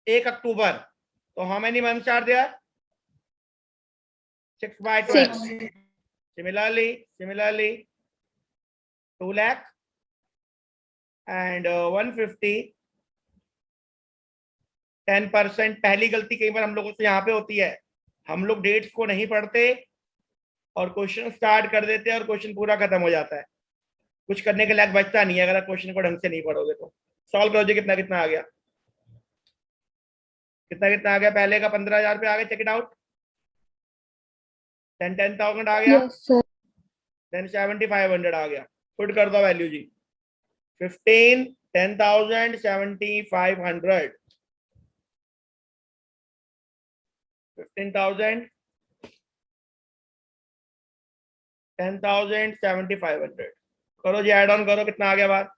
1 अक्टूबर। तो how many months are there, 6/12। Similarly 2 lakh and 150, 10%। पहली गलती कई बार हम लोगों से यहाँ पे होती है, हम लोग डेट्स को नहीं पढ़ते और क्वेश्चन स्टार्ट कर देते हैं और क्वेश्चन पूरा खत्म हो जाता है, कुछ करने के लायक बचता नहीं है अगर क्वेश्चन को ढंग से नहीं पढ़ोगे तो। सॉल्व करो जी, कितना कितना आ गया, कितना कितना आ गया। पहले का 15,000 रुपये आ गया, चेक इट आउट। 10,000 आ गया, देन 7,500 आ गया। पुट कर दो वैल्यू जी, 15, 10,000, 7,500, 15,000, 10,000, 7,500। करो जी, एड ऑन करो, कितना आ गया बात,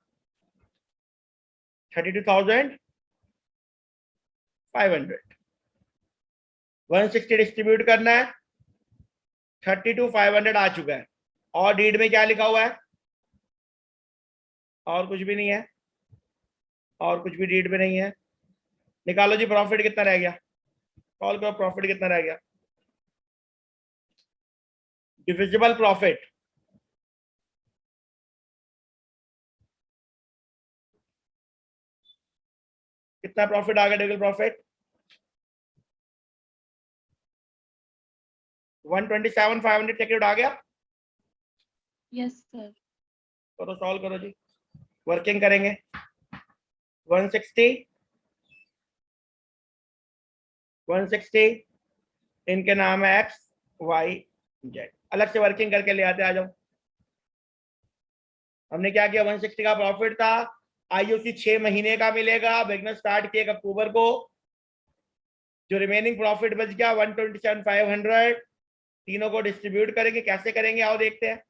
32,500। 160 डिस्ट्रीब्यूट करना है, 32,500 आ चुका है। और डीड में क्या लिखा हुआ है, और कुछ भी नहीं है, और कुछ भी डीड में नहीं है। निकालो जी प्रॉफिट कितना रह गया, कॉल करो प्रॉफिट कितना रह गया। डिविजिबल प्रॉफिट, कितना प्रॉफिट आ गया, डिविजिबल प्रॉफिट 127,500 चेक आ गया। Yes sir. करो सॉल्व करो जी, वर्किंग करेंगे। 160, 160 इनके नाम है एक्स वाई जेड, अलग से वर्किंग करके ले आते आ जाओ। हमने क्या किया, 160 का प्रॉफिट था, आईओसी 6 महीने का मिलेगा, बिजनेस स्टार्ट किया 1 अक्टूबर को। जो रिमेनिंग प्रॉफिट बच गया 127,500 तीनों को डिस्ट्रीब्यूट करेंगे, कैसे करेंगे आओ देखते हैं।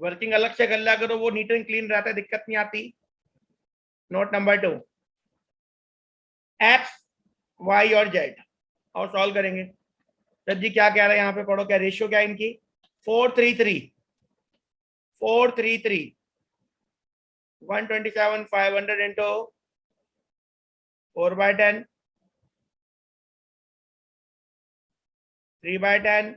वर्किंग अलग से कर लिया करो, वो नीट एंड क्लीन रहता है, दिक्कत नहीं आती। नोट नंबर 2, एक्स वाई और जेड, और सॉल्व करेंगे। सर जी क्या कह रहा है यहाँ पे, पढ़ो क्या रेशियो क्या है इनकी, 433 127 500 इंटू 4/10 3/10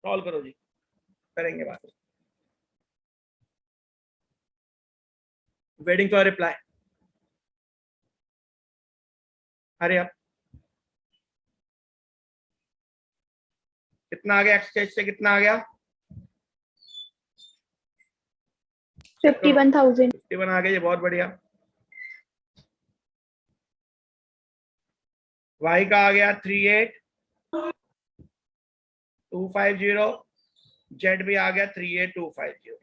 सॉल्व करो जी, करेंगे बात। Waiting for reply. अरे अब कितना आ गया, एक्सचेंज से कितना आ गया, 51,000। 51 आ गया, ये बहुत बढ़िया। वाई का आ गया 38,250, जेड भी आ गया 38,250।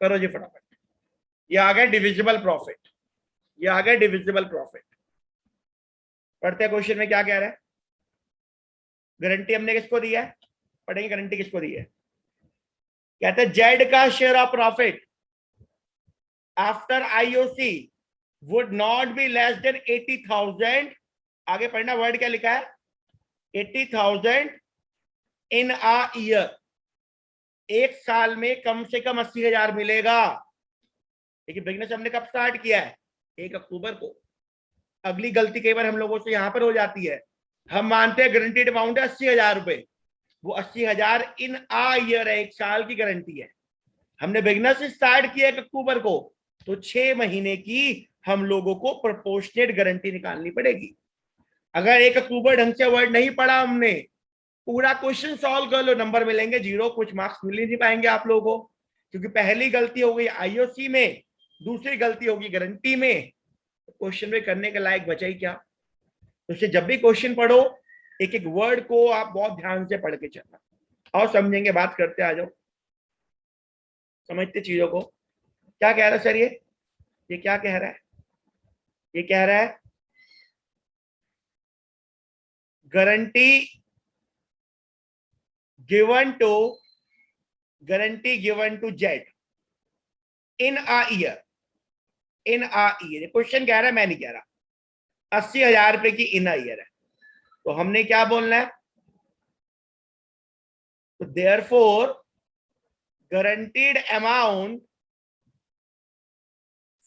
करो जी फटाफट, ये आ गया डिविजिबल प्रॉफिट, ये आ गया डिविजिबल प्रॉफिट। पढ़ते हैं क्वेश्चन में क्या कह रहा है। गारंटी हमने किसको दी है, पढ़ेंगे गारंटी किसको दी है। कहते हैं जेड का share of profit after IOC would not be less than 80,000। आगे पढ़ना, वर्ड क्या लिखा है, 80,000 इन अ ईयर, एक साल में कम से कम 80,000 मिलेगा। देखिए बिजनेस हमने कब स्टार्ट किया है, 1 अक्टूबर को। अगली गलती कई बार हम लोगों से यहां पर हो जाती है, हम मानते हैं गारंटीड अमाउंट है 80,000 रुपए, वो 80,000 इन आ ईयर है, एक साल की गारंटी है। हमने बिजनेस स्टार्ट किया 1 अक्टूबर को, तो 6 महीने की हम लोगों को प्रोपोर्शनेट गारंटी निकालनी पड़ेगी। अगर 1 अक्टूबर ढंग से वर्ड नहीं पढ़ा हमने, पूरा क्वेश्चन सॉल्व कर लो, नंबर मिलेंगे 0, कुछ मार्क्स मिल ही नहीं पाएंगे आप लोगों को, क्योंकि पहली गलती हो गई आईओसी में, दूसरी गलती होगी गारंटी में, क्वेश्चन में करने के लायक बचा ही क्या। तो जब भी क्वेश्चन पढ़ो, एक एक वर्ड को आप बहुत ध्यान से पढ़ के चलना। और समझेंगे, बात करते आ जाओ, समझते चीजों को। क्या कह रहा है सर ये क्या कह रहा है, ये कह रहा है guarantee given to Z in a year, in a year. Question कह रहा है, मैं नहीं कह रहा, 80,000 रुपए की इन अ ईयर है, तो हमने क्या बोलना है, तो therefore guaranteed amount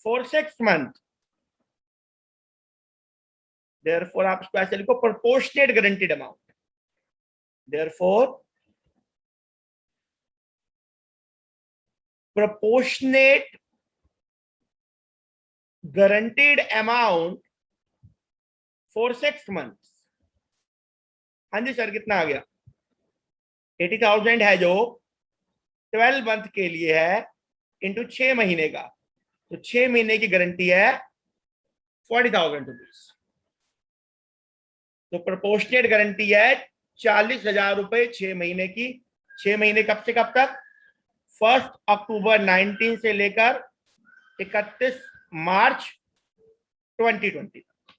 for 6 months, therefore आप इसको ऐसे लिखो, proportionate guaranteed amount, therefore proportionate guaranteed amount for 6 months। हाँ जी सर कितना आ गया, 80,000 है जो 12 मंथ के लिए है, इंटू 6 महीने का, तो 6 महीने की गारंटी है 40,000 रुपीज। तो प्रोपोर्शनेट गारंटी है 40,000 रुपए 6 महीने की। 6 महीने कब से कब तक, 1 अक्टूबर 19 से लेकर 31 मार्च 2020 तक,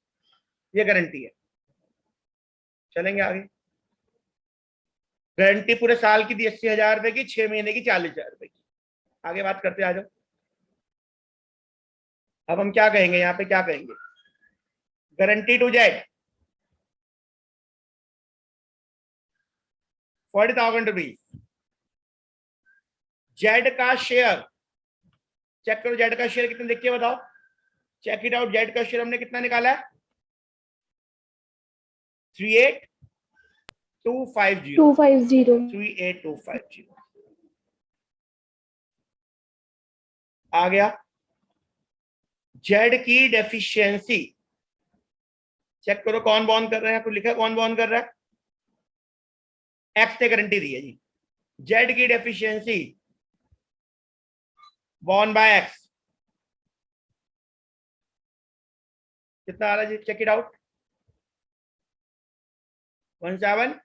ये गारंटी है। चलेंगे आगे, गारंटी पूरे साल की दी 80,000 रुपए की, 6 महीने की 40,000 रुपए की। आगे बात करते आ जाओ। अब हम क्या कहेंगे यहाँ पे, क्या कहेंगे, guarantee to Z 40,000 rupees. Z का शेयर चेक करो, जेड का शेयर कितना, देखिए बताओ, चेक इट आउट। जेड का शेयर हमने कितना निकाला है, 38,250 आ गया। जेड की डेफिशिएंसी चेक करो, कौन बॉन्ड कर रहा है, कुछ लिखा है कौन बॉन्ड कर रहा है, एक्स ने गारंटी दी है जी। जेड की डेफिशिएंसी बॉन्ड बाय एक्स कितना आ रहा है जी, चेक इट आउट, 1750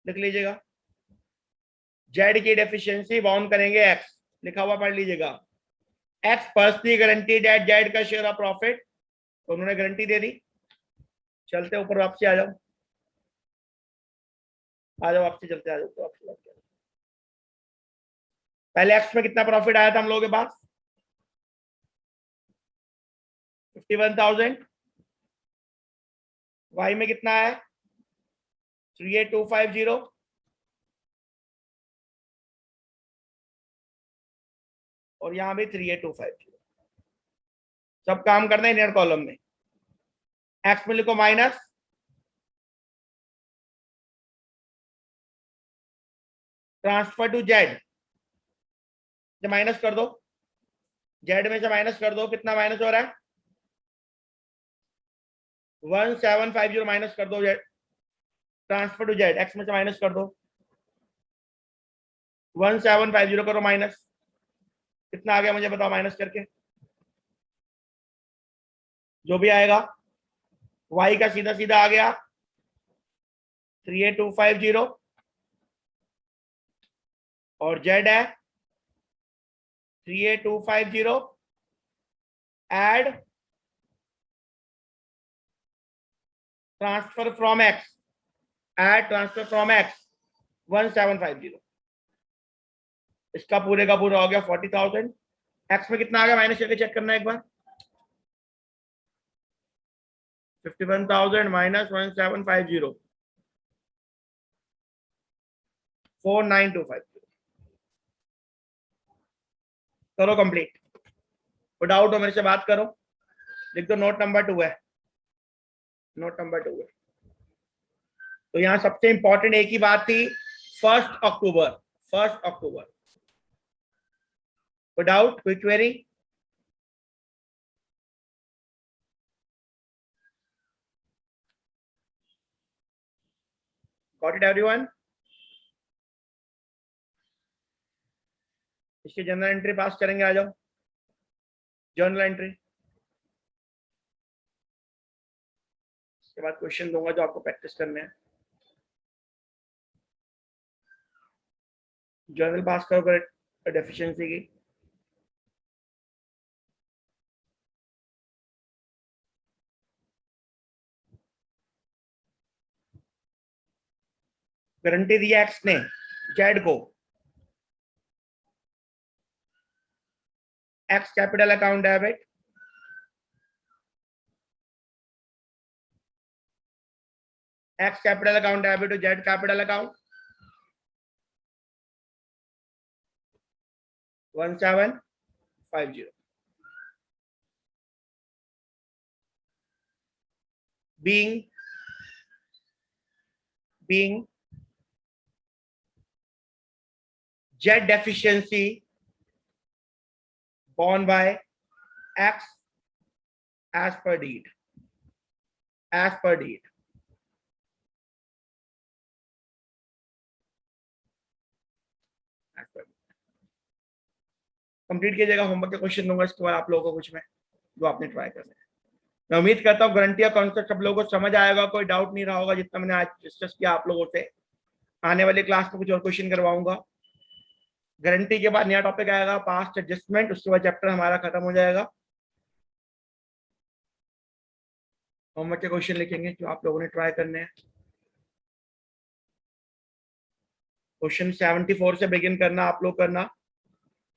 लिख लीजिएगा। जेड की डेफिशिएंसी बाउंड करेंगे एक्स, लिखा हुआ पढ़ लीजिएगा। X personally guaranteed at Z का शेयर ऑफ प्रॉफिट, तो उन्होंने गारंटी दे दी। चलते ऊपर वापसी आ जाओ, आ जाओ वापसी, चलते आ जाओ वापसी। पहले एक्स में कितना प्रॉफिट आया था हम लोगों के पास? 51,000। वाई में कितना है? 38250। और यहां भी 38250। सब काम करना है इनर कॉलम में। एक्स में लिखो minus, transfer to Z, minus कर दो, जेड में से माइनस कर दो। कितना माइनस हो रहा है? 1750 माइनस कर दो Z, transfer to Z, X में से माइनस कर दो। 1750 करो माइनस, कितना आ गया मुझे बताओ माइनस करके? जो भी आएगा। वाई का सीधा सीधा आ गया 38250, और जेड है 38250 add transfer from X, add transfer from X 1750। इसका पूरे का पूरा हो गया 40,000। एक्स में कितना आ गया माइनस करके चेक करना एक बार। 51,000 माइनस 1750, 49,250। करो कंप्लीट। कोई डाउट हो मेरे से बात करो। लिख दो नोट नंबर 2 है, नोट नंबर 2 है। तो यहां सबसे इंपॉर्टेंट एक ही बात थी, 1 अक्टूबर, 1 अक्टूबर। कोई डाउट, कोई क्वेरी? Got it everyone? इसकी जनरल एंट्री पास करेंगे, आ जाओ जर्नल एंट्री। इसके बाद क्वेश्चन दूंगा जो आपको प्रैक्टिस करने हैं। जर्नल पास करो डेफिशिएंसी की। गारंटी दिया एक्स ने जेड को, X capital account debit, X capital account debit to Z capital account 1750। being jet deficiency borne by X as per deed, as per deed। Complete कीजिएगा, homework के question दूंगा इसके बाद आप लोगों को कुछ में जो आपने ट्राई करना है। मैं उम्मीद करता हूँ गारंटी का कॉन्सेप्ट सब लोगों को समझ आएगा, कोई डाउट नहीं रहा होगा जितना मैंने आज डिस्कस किया आप लोगों से। आने वाली क्लास में कुछ और क्वेश्चन करवाऊंगा। गारंटी के बाद नया टॉपिक आएगा पास्ट एडजस्टमेंट, उसके बाद चैप्टर हमारा खत्म हो जाएगा। होमवर्क के क्वेश्चन लिखेंगे जो आप लोगों ने ट्राई करने हैं। क्वेश्चन 74 से बिगिन करना आप लोग करना,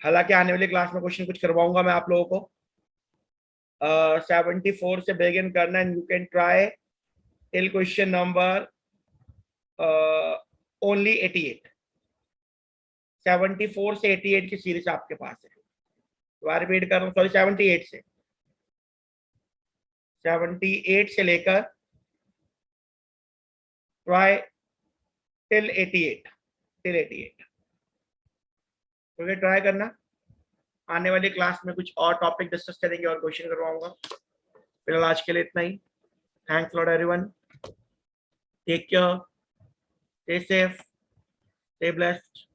हालांकि आने वाली क्लास में क्वेश्चन कुछ करवाऊंगा मैं आप लोगों को। 74 से बिगिन करना and you can try till question number only 88। 74 से 88 की सीरीज आपके पास है। दोबारा रिपीट कर रहा हूँ, सॉरी 78 से 78 से लेकर ट्राई टिल 88, टिल 88 तो ट्राई करना। आने वाली क्लास में कुछ और टॉपिक डिस्कस करेंगे और क्वेश्चन करवाऊंगा। फिलहाल आज के लिए इतना ही। Thanks lot everyone, take care, stay safe, stay blessed.